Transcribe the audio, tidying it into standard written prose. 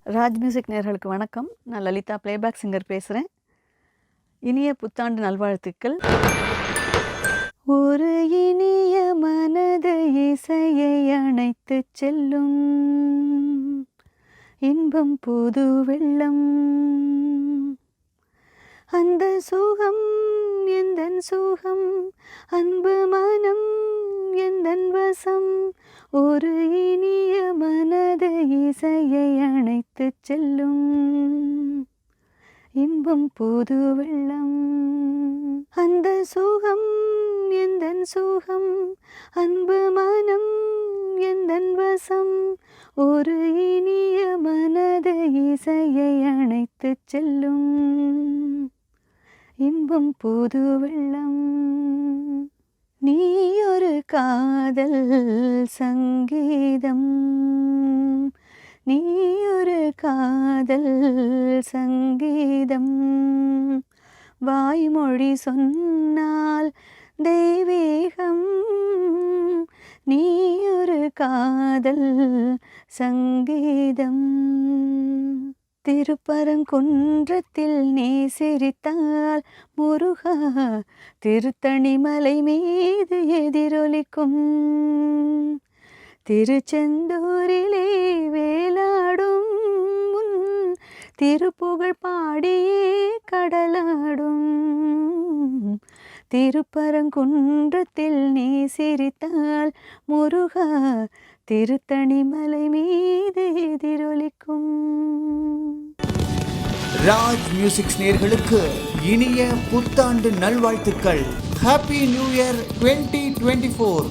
Raj music நேயர்களுக்கு வணக்கம். நான் லலிதா பிளேபேக் சிங்கர் பேசுகிறேன். இனிய புத்தாண்டு நல்வாழ்த்துக்கள். ஒரு இனிய மனது இசையை அணைத்துச் செல்லும் இன்பம் புது வெள்ளம். அந்த சுகம் எந்தன் சுகம், அன்பு மனம் எந்தன் வசம். ஒரு இனிய மனது இசையை அணைத்துச் செல்லும் இன்பம் புது வெள்ளம். அந்த சுகம் எந்தன் சுகம், அன்பு மனம் எந்தன் வசம். ஒரு இனிய மனது இசையை அணைத்துச் செல்லும் இன்பம் புது வெள்ளம். நீ ஒரு காதல் சங்கீதம், நீ ஒரு காதல் சங்கீதம். வாய்மொழி சொன்னால் தெய்வீகம். நீ ஒரு காதல் சங்கீதம். திருப்பரங்குன்றத்தில் நீ சிரித்தால் முருகா, திருத்தணிமலை மீது எதிரொலிக்கும். திருச்செந்தூரிலே வேலாடும் உன் திருப்புகழ் பாடியே கடலாடும். திருப்பரங்குன்றத்தில் நீ சிரித்தால் முருகா, திருத்தணிமலை மீது எதிரொலிக்கும். ராஜ் மியூசிக் நேயர்களுக்கு இனிய புத்தாண்டு நல்வாழ்த்துக்கள். Happy new year 2024.